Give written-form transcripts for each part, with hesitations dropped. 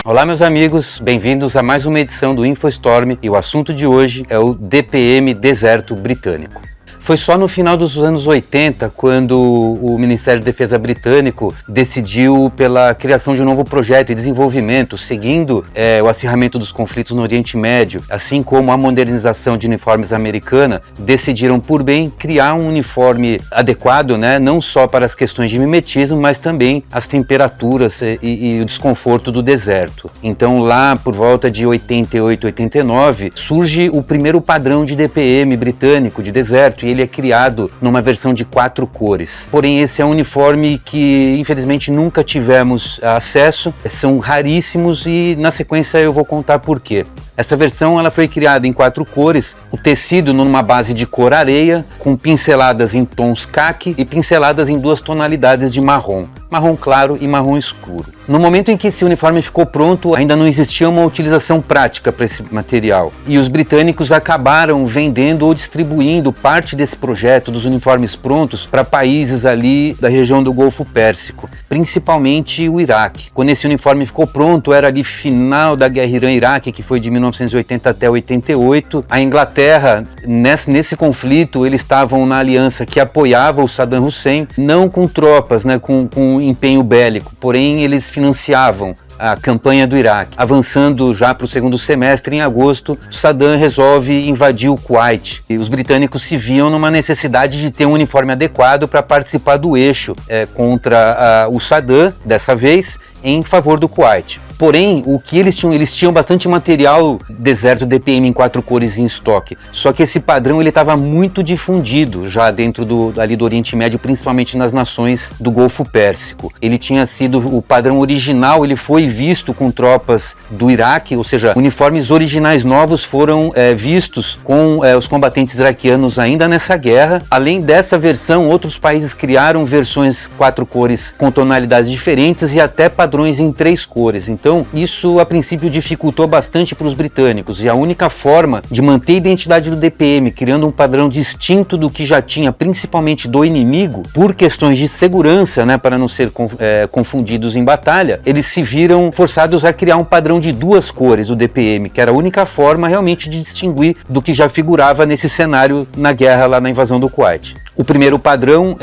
Olá meus amigos, bem-vindos a mais uma edição do InfoStorm e o assunto de hoje é o DPM Deserto Britânico. Foi só no final dos anos 80 quando o Ministério da Defesa britânico decidiu pela criação de um novo projeto e desenvolvimento, seguindo o acirramento dos conflitos no Oriente Médio, assim como a modernização de uniformes americana, decidiram por bem criar um uniforme adequado, não só para as questões de mimetismo, mas também as temperaturas e o desconforto do deserto. Então lá por volta de 88, 89, surge o primeiro padrão de DPM britânico de deserto, e ele é criado numa versão de 4 cores. Porém, esse é um uniforme que infelizmente nunca tivemos acesso, são raríssimos e na sequência eu vou contar por quê. Essa versão ela foi criada em 4 cores, o tecido numa base de cor areia, com pinceladas em tons caqui e pinceladas em 2 tonalidades de marrom claro e marrom escuro. No momento em que esse uniforme ficou pronto, ainda não existia uma utilização prática para esse material, e os britânicos acabaram vendendo ou distribuindo parte desse projeto dos uniformes prontos para países ali da região do Golfo Pérsico, principalmente o Iraque. Quando esse uniforme ficou pronto, era ali final da guerra Irã-Iraque, que foi de 1980 até 88. A Inglaterra, nesse conflito, eles estavam na aliança que apoiava o Saddam Hussein, não com tropas, com empenho bélico, porém eles financiavam a campanha do Iraque. Avançando já para o segundo semestre, em agosto, Saddam resolve invadir o Kuwait. E os britânicos se viam numa necessidade de ter um uniforme adequado para participar do eixo contra o Saddam, dessa vez, em favor do Kuwait. Porém, o que eles tinham bastante material deserto DPM em 4 cores em estoque. Só que esse padrão ele estava muito difundido já dentro do Oriente Médio, principalmente nas nações do Golfo Pérsico. Ele tinha sido o padrão original, ele foi visto com tropas do Iraque, ou seja, uniformes originais novos foram vistos com os combatentes iraquianos ainda nessa guerra. Além dessa versão, outros países criaram versões 4 cores com tonalidades diferentes e até padrões em 3 cores. Então, isso a princípio dificultou bastante para os britânicos, e a única forma de manter a identidade do DPM, criando um padrão distinto do que já tinha, principalmente do inimigo, por questões de segurança, para não ser confundidos em batalha, eles se viram forçados a criar um padrão de 2 cores, o DPM, que era a única forma realmente de distinguir do que já figurava nesse cenário na guerra lá na invasão do Kuwait. O primeiro padrão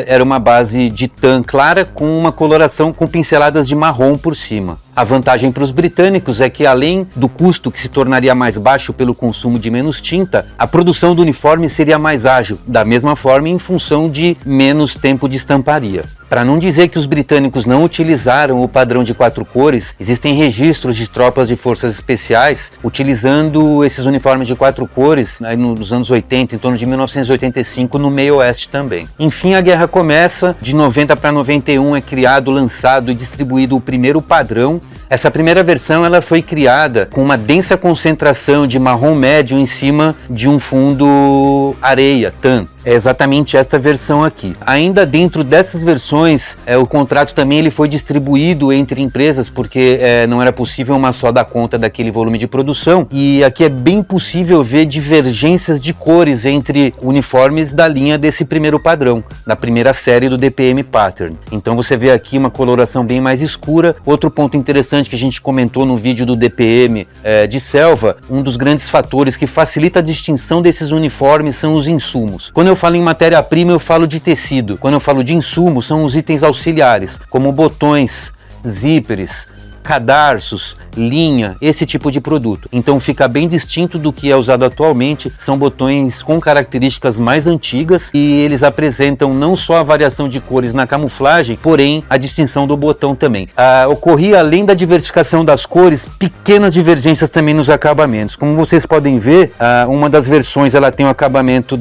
era uma base de tan clara com uma coloração com pinceladas de marrom por cima. A vantagem para os britânicos é que, além do custo que se tornaria mais baixo pelo consumo de menos tinta, a produção do uniforme seria mais ágil, da mesma forma em função de menos tempo de estamparia. Para não dizer que os britânicos não utilizaram o padrão de 4 cores, existem registros de tropas de forças especiais utilizando esses uniformes de 4 cores nos anos 80, em torno de 1985, no meio oeste também. Enfim, a guerra começa, de 90 para 91 é criado, lançado e distribuído o primeiro padrão. Essa primeira versão ela foi criada com uma densa concentração de marrom médio em cima de um fundo areia, tan. É exatamente esta versão aqui. Ainda dentro dessas versões, o contrato também ele foi distribuído entre empresas, porque não era possível uma só dar conta daquele volume de produção, e aqui é bem possível ver divergências de cores entre uniformes da linha desse primeiro padrão, da primeira série do DPM Pattern. Então você vê aqui uma coloração bem mais escura. Outro ponto interessante que a gente comentou no vídeo do DPM de selva, um dos grandes fatores que facilita a distinção desses uniformes são os insumos. Quando eu falo em matéria-prima, eu falo de tecido. Quando eu falo de insumo, são os itens auxiliares, como botões, zíperes, cadarços, linha, esse tipo de produto. Então fica bem distinto do que é usado atualmente. São botões com características mais antigas e eles apresentam não só a variação de cores na camuflagem, porém a distinção do botão também. Ocorria, além da diversificação das cores, pequenas divergências também nos acabamentos. Como vocês podem ver, uma das versões ela tem o acabamento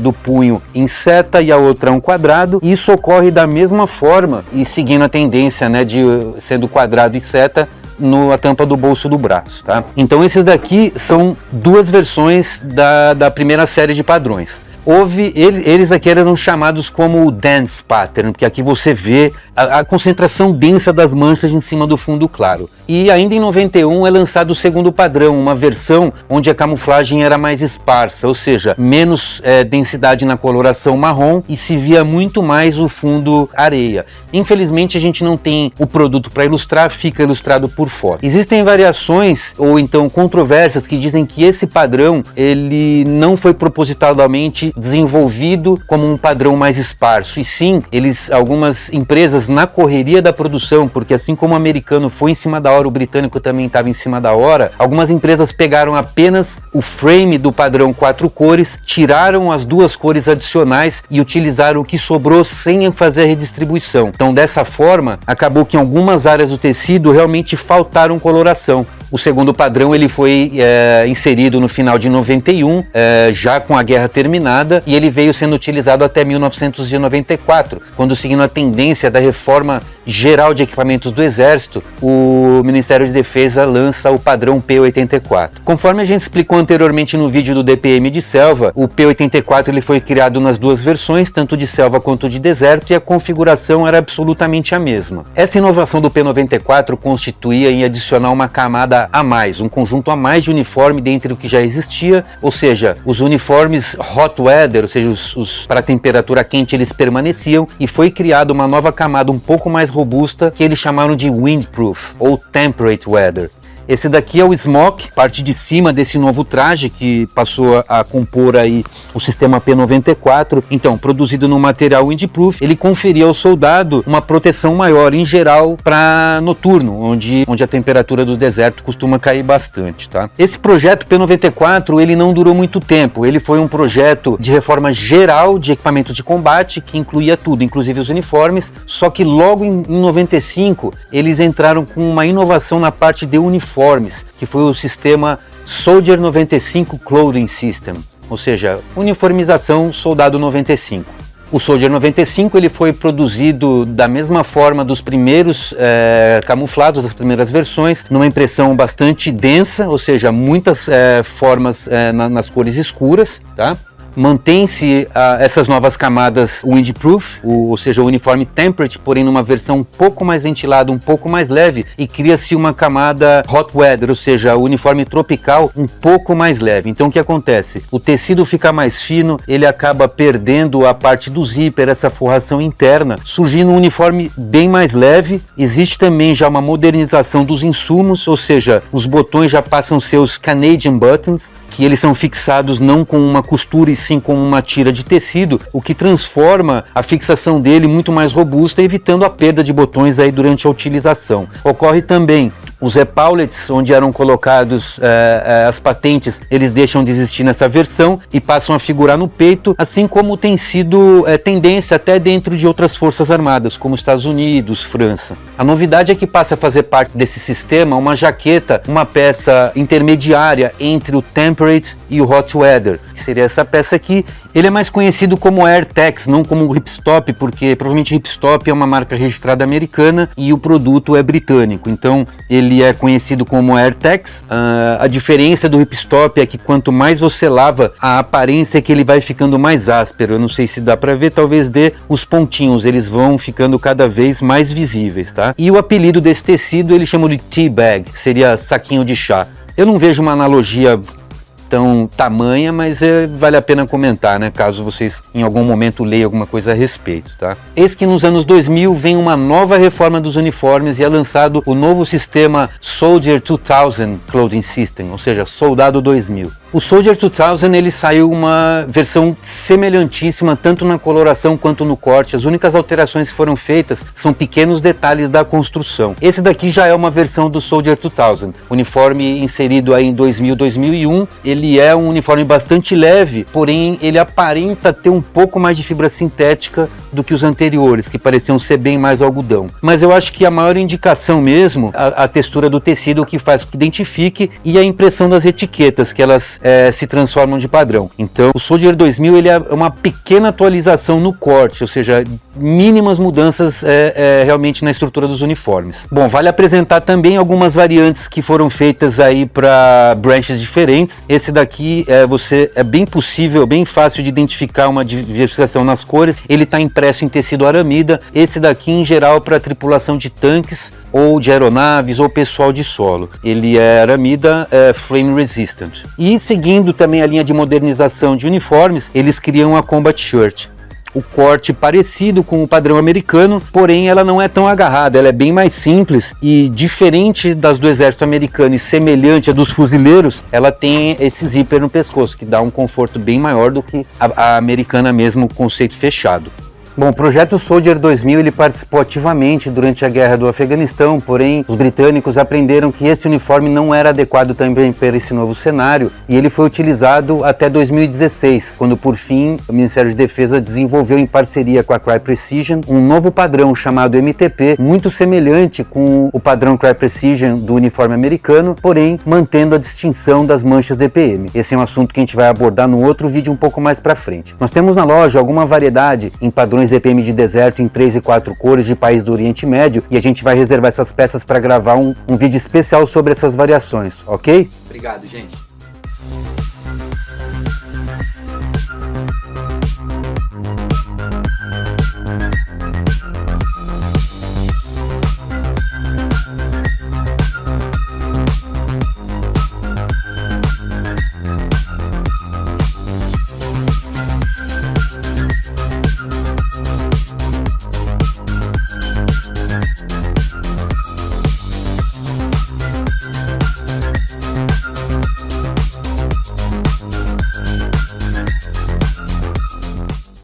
do punho em seta e a outra um quadrado. Isso ocorre da mesma forma e seguindo a tendência de sendo quadrado e seta na tampa do bolso do braço, tá? Então esses daqui são 2 versões da primeira série de padrões. Eles aqui eram chamados como dense pattern, porque aqui você vê a concentração densa das manchas em cima do fundo claro. E ainda em 91 é lançado o segundo padrão, uma versão onde a camuflagem era mais esparsa, ou seja, menos densidade na coloração marrom e se via muito mais o fundo areia. Infelizmente a gente não tem o produto para ilustrar, fica ilustrado por fora. Existem variações ou então controvérsias que dizem que esse padrão ele não foi propositalmente desenvolvido como um padrão mais esparso, e sim, algumas empresas na correria da produção, porque assim como o americano foi em cima da hora, o britânico também estava em cima da hora, algumas empresas pegaram apenas o frame do padrão 4 cores, tiraram as 2 cores adicionais e utilizaram o que sobrou sem fazer a redistribuição. Então dessa forma, acabou que em algumas áreas do tecido realmente faltaram coloração. O segundo padrão ele foi inserido no final de 91, já com a guerra terminada, e ele veio sendo utilizado até 1994, quando, seguindo a tendência da reforma geral de equipamentos do Exército, o Ministério de Defesa lança o padrão P84. Conforme a gente explicou anteriormente no vídeo do DPM de selva, o P84 ele foi criado nas 2 versões, tanto de selva quanto de deserto, e a configuração era absolutamente a mesma. Essa inovação do P94 constituía em adicionar uma camada a mais, um conjunto a mais de uniforme dentre o que já existia, ou seja, os uniformes hot weather, ou seja, os para temperatura quente, eles permaneciam, e foi criada uma nova camada um pouco mais robusta, que eles chamaram de windproof ou temperate weather. Esse daqui é o smock, parte de cima desse novo traje que passou a compor aí o sistema P94. Então, produzido no material windproof, ele conferia ao soldado uma proteção maior, em geral, para noturno, onde a temperatura do deserto costuma cair bastante, tá? Esse projeto P94, ele não durou muito tempo. Ele foi um projeto de reforma geral de equipamentos de combate, que incluía tudo, inclusive os uniformes, só que logo em 95, eles entraram com uma inovação na parte de uniformes, que foi o sistema Soldier 95 Clothing System, ou seja, uniformização Soldado 95. O Soldier 95 ele foi produzido da mesma forma dos primeiros camuflados, das primeiras versões, numa impressão bastante densa, ou seja, muitas formas nas cores escuras, tá? Mantém-se essas novas camadas windproof, ou seja, o uniforme temperate, porém numa versão um pouco mais ventilada, um pouco mais leve, e cria-se uma camada hot weather, ou seja, o uniforme tropical um pouco mais leve. Então o que acontece? O tecido fica mais fino, ele acaba perdendo a parte do zíper, essa forração interna, surgindo um uniforme bem mais leve. Existe também já uma modernização dos insumos, ou seja, os botões já passam seus Canadian buttons, que eles são fixados não com uma costura e sim com uma tira de tecido, o que transforma a fixação dele muito mais robusta, evitando a perda de botões aí durante a utilização. Ocorre também os epaulets, onde eram colocados as patentes, eles deixam de existir nessa versão e passam a figurar no peito, assim como tem sido tendência até dentro de outras forças armadas, como Estados Unidos, França. A novidade é que passa a fazer parte desse sistema uma jaqueta, uma peça intermediária entre o temperate e o hot weather, que seria essa peça aqui. Ele é mais conhecido como AirTex, não como Ripstop, porque provavelmente Ripstop é uma marca registrada americana e o produto é britânico, então ele é conhecido como AirTex. A diferença do Ripstop é que quanto mais você lava, a aparência é que ele vai ficando mais áspero. Eu não sei se dá para ver, talvez dê os pontinhos, eles vão ficando cada vez mais visíveis, tá? E o apelido desse tecido ele chama de tea bag, que seria saquinho de chá. Eu não vejo uma analogia tão tamanha, mas vale a pena comentar, né, caso vocês em algum momento leiam alguma coisa a respeito, tá? Eis que nos anos 2000 vem uma nova reforma dos uniformes e é lançado o novo sistema Soldier 2000 Clothing System, ou seja, Soldado 2000. O Soldier 2000 ele saiu uma versão semelhantíssima tanto na coloração quanto no corte. As únicas alterações que foram feitas são pequenos detalhes da construção. Esse daqui já é uma versão do Soldier 2000, uniforme inserido aí em 2000, 2001. Ele é um uniforme bastante leve, porém ele aparenta ter um pouco mais de fibra sintética do que os anteriores, que pareciam ser bem mais algodão. Mas eu acho que a maior indicação mesmo, a textura do tecido, que faz com que identifique, e a impressão das etiquetas, que elas se transformam de padrão. Então o Soldier 2000 ele é uma pequena atualização no corte, ou seja, mínimas mudanças realmente na estrutura dos uniformes. Bom, vale apresentar também algumas variantes que foram feitas aí para branches diferentes. Esse daqui é bem possível, bem fácil de identificar uma diversificação nas cores. Ele está impresso em tecido aramida. Esse daqui em geral para tripulação de tanques ou de aeronaves ou pessoal de solo. Ele é aramida flame resistant. E seguindo também a linha de modernização de uniformes, eles criam a Combat Shirt. O corte parecido com o padrão americano, porém ela não é tão agarrada, ela é bem mais simples e diferente das do exército americano e semelhante à dos fuzileiros, ela tem esse zíper no pescoço, que dá um conforto bem maior do que a americana mesmo, conceito fechado. Bom, o projeto Soldier 2000 ele participou ativamente durante a guerra do Afeganistão, porém os britânicos aprenderam que esse uniforme não era adequado também para esse novo cenário e ele foi utilizado até 2016, quando por fim o Ministério de Defesa desenvolveu em parceria com a Crye Precision um novo padrão chamado MTP, muito semelhante com o padrão Crye Precision do uniforme americano, porém mantendo a distinção das manchas EPM. Esse é um assunto que a gente vai abordar no outro vídeo um pouco mais para frente. Nós temos na loja alguma variedade em padrões EPM de deserto em 3 e 4 cores de país do Oriente Médio e a gente vai reservar essas peças para gravar um vídeo especial sobre essas variações, ok? Obrigado, gente.